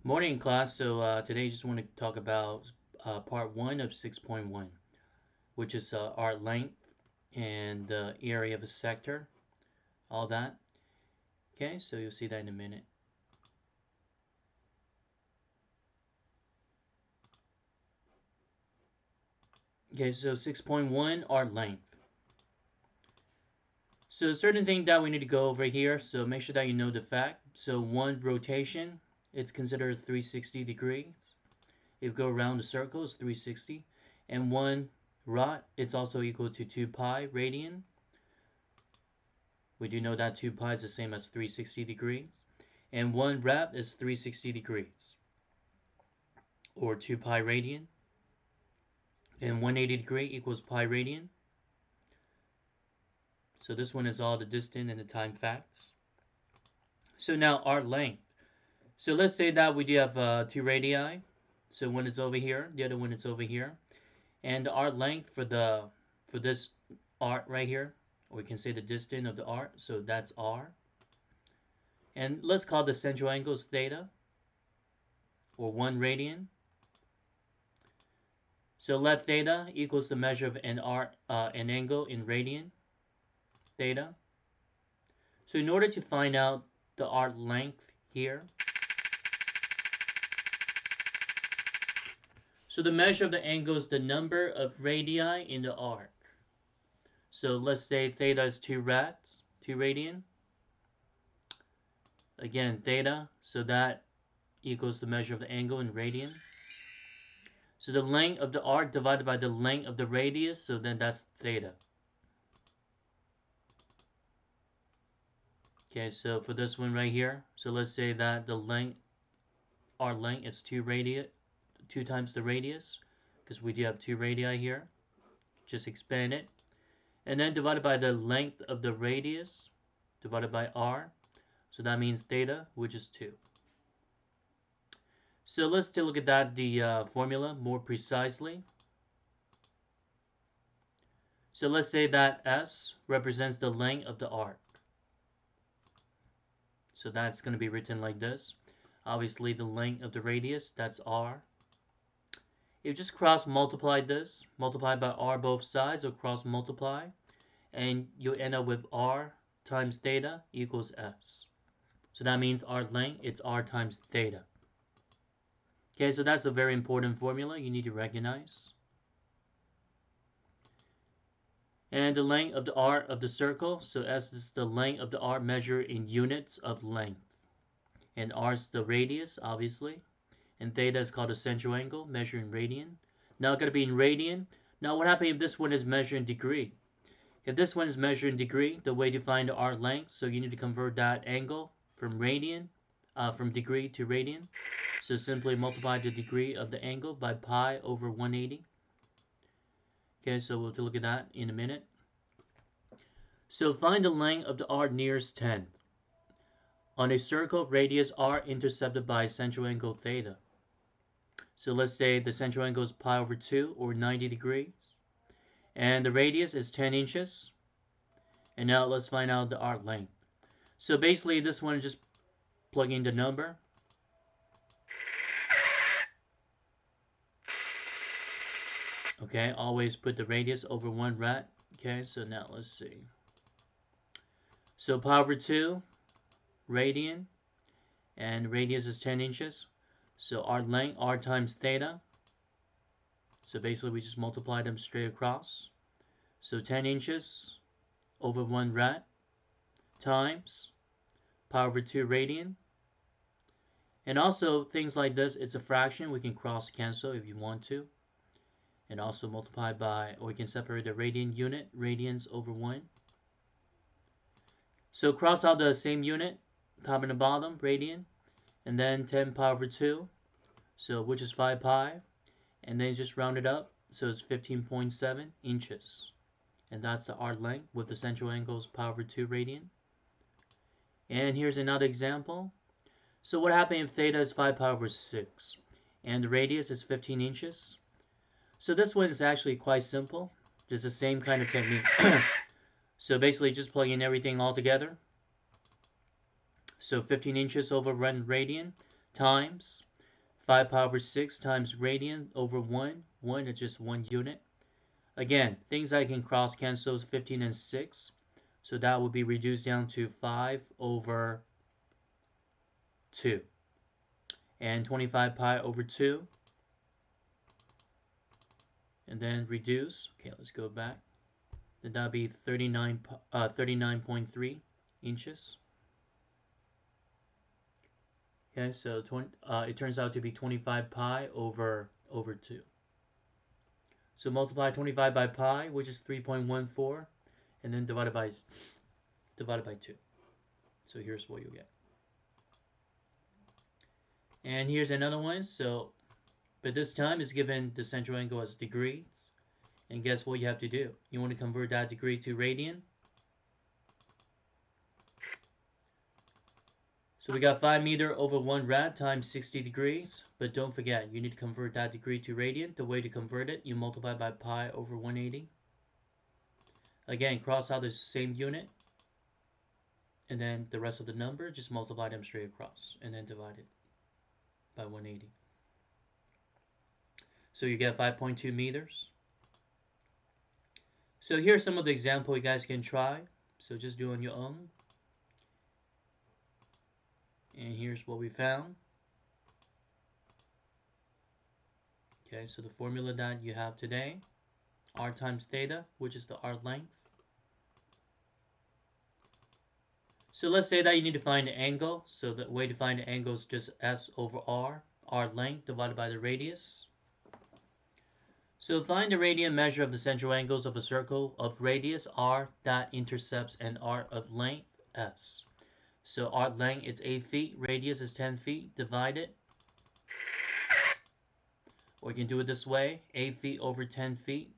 Morning class. Today I just want to talk about part 1 of 6.1, which is arc length and the area of a sector, all that. Okay, so you'll see that in a minute. Okay, so 6.1 arc length. So a certain thing that we need to go over here, so make sure that you know the fact. So one rotation, it's considered 360 degrees. If you go around the circle, it's 360. And one rod, it's also equal to 2 pi radian. We do know that 2 pi is the same as 360 degrees. And 1 rep is 360 degrees, or 2 pi radian. And 180 degree equals pi radian. So this one is all the distance and the time facts. So now arc length. So let's say that we do have 2 radii. So one is over here, the other one is over here. And the arc length for this arc right here, or we can say the distance of the arc, so that's r. And let's call the central angle theta, or 1 radian. So let theta equals the measure of an angle in radian, theta. So in order to find out the arc length here, so the measure of the angle is the number of radii in the arc. So let's say theta is 2 radian. Again, theta, so that equals the measure of the angle in radian. So the length of the arc divided by the length of the radius, so then that's theta. Okay, so for this one right here, so let's say that the length, arc length is 2 times the radius, because we do have 2 radii here. Just expand it. And then divided by the length of the radius, divided by r. So that means theta, which is 2. So let's take a look at that, the formula more precisely. So let's say that S represents the length of the arc. So that's going to be written like this. Obviously the length of the radius, that's r. You just cross multiply this, multiply by r both sides, or cross multiply, and you'll end up with r times theta equals S. So that means arc length, it's r times theta. Okay, so that's a very important formula you need to recognize. And the length of the arc of the circle, so S is the length of the arc measured in units of length. And r is the radius, obviously. And theta is called the central angle, measured in radian. Now it's going to be in radian. Now what happens if this one is measured in degree? If this one is measured in degree, the way to find the arc length, so you need to convert that angle from degree to radian. So simply multiply the degree of the angle by pi over 180. Okay, so we'll look at that in a minute. So find the length of the arc nearest 10th. On a circle, radius r intercepted by central angle theta. So let's say the central angle is pi over 2, or 90 degrees. And the radius is 10 inches. And now let's find out the arc length. So basically this one is just plug in the number. Okay, always put the radius over 1 rad. Okay, so now let's see. So pi over 2 radian, and radius is 10 inches. So arc length, r times theta. So basically we just multiply them straight across. So 10 inches over 1 rad times pi over 2 radian. And also things like this, it's a fraction. We can cross cancel if you want to. And also multiply by, or we can separate the radian unit, radians over 1. So cross out the same unit, top and the bottom, radian, and then 10 pi over 2, so which is 5 pi, and then just round it up, so it's 15.7 inches. And that's the arc length with the central angles pi over 2 radian. And here's another example. So what happens if theta is 5 pi over 6, and the radius is 15 inches? So this one is actually quite simple. It's the same kind of technique. So basically just plug in everything all together. So 15 inches over 1 radian times 5 pi over 6 times radian over 1. 1 is just 1 unit. Again, things I can cross cancel is 15 and 6. So that would be reduced down to 5 over 2. And 25 pi over 2. And then reduce. Okay, let's go back. Then that would be 39.3 inches. Okay, so it turns out to be 25 pi over 2. So multiply 25 by pi, which is 3.14, and then divided by 2. So here's what you get. And here's another one. So, but this time is given the central angle as degrees. And guess what you have to do? You want to convert that degree to radian. So we got 5 meter over 1 rad times 60 degrees. But don't forget, you need to convert that degree to radian. The way to convert it, you multiply by pi over 180. Again, cross out the same unit. And then the rest of the number, just multiply them straight across. And then divide it by 180. So you get 5.2 meters. So here's some of the example you guys can try. So just do on your own. And here's what we found. Okay, so the formula that you have today, r times theta, which is the arc length. So let's say that you need to find the angle. So the way to find the angle is just s over r length divided by the radius. So find the radian measure of the central angles of a circle of radius r that intercepts an arc of length s. So arc length is 8 feet, radius is 10 feet, divide it. Or you can do it this way, 8 feet over 10 feet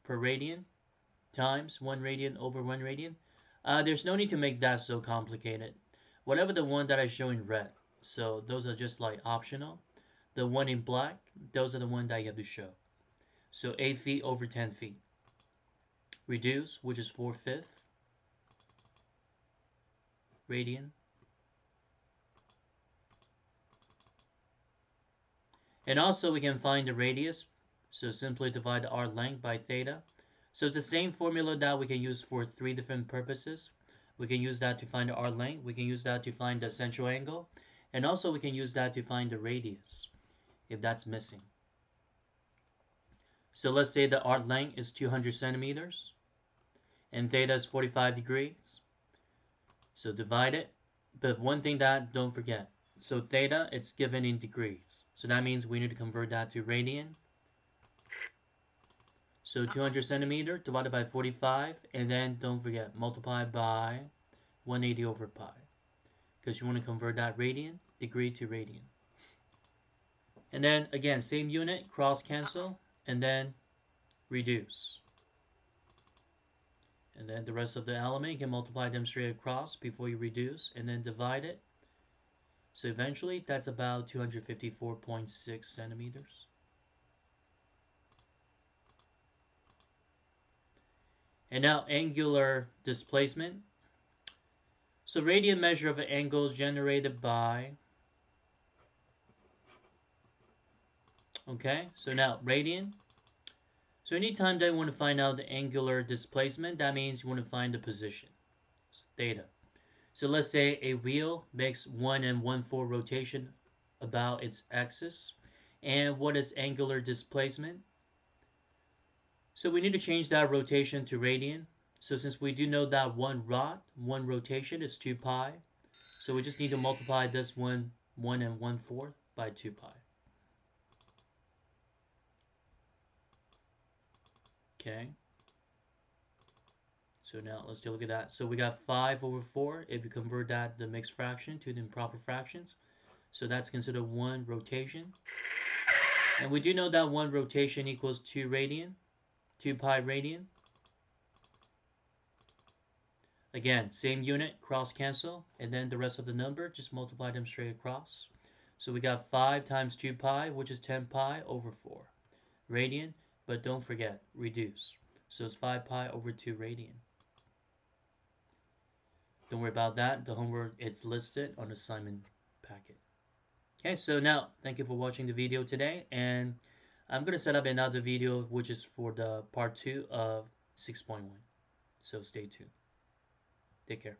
per radian times 1 radian over 1 radian. There's no need to make that so complicated. Whatever the one that I show in red, so those are just like optional. The one in black, those are the one that you have to show. So 8 feet over 10 feet. Reduce, which is 4/5 radian. And also we can find the radius. So simply divide the arc length by theta. So it's the same formula that we can use for 3 different purposes. We can use that to find the arc length. We can use that to find the central angle. And also we can use that to find the radius, if that's missing. So let's say the arc length is 200 centimeters. And theta is 45 degrees. So divide it. But one thing that don't forget. So theta, it's given in degrees. So that means we need to convert that to radian. So 200 centimeter divided by 45, and then don't forget, multiply by 180 over pi. Because you want to convert that radian, degree to radian. And then again, same unit, cross cancel, and then reduce. And then the rest of the element, you can multiply them straight across before you reduce, and then divide it. So eventually, that's about 254.6 centimeters. And now angular displacement. So radian measure of an angle is generated by, okay, so now radian. So anytime that you want to find out the angular displacement, that means you want to find the position, it's theta. So let's say a wheel makes 1 1/4 rotation about its axis. And what is angular displacement? So we need to change that rotation to radian. So since we do know that one rotation is 2 pi, so we just need to multiply this 1 1/4 by 2 pi. Okay. So now let's take a look at that. So we got 5 over 4 if you convert that the mixed fraction to the improper fractions. So that's considered 1 rotation. And we do know that 1 rotation equals 2 radian, 2 pi radian. Again, same unit, cross cancel, and then the rest of the number, just multiply them straight across. So we got 5 times 2 pi, which is 10 pi over 4 radian, but don't forget, reduce. So it's 5 pi over 2 radian. Don't worry about that. The homework, it's listed on the assignment packet. Okay, so now thank you for watching the video today, and I'm going to set up another video which is for the part 2 of 6.1. So stay tuned. Take care.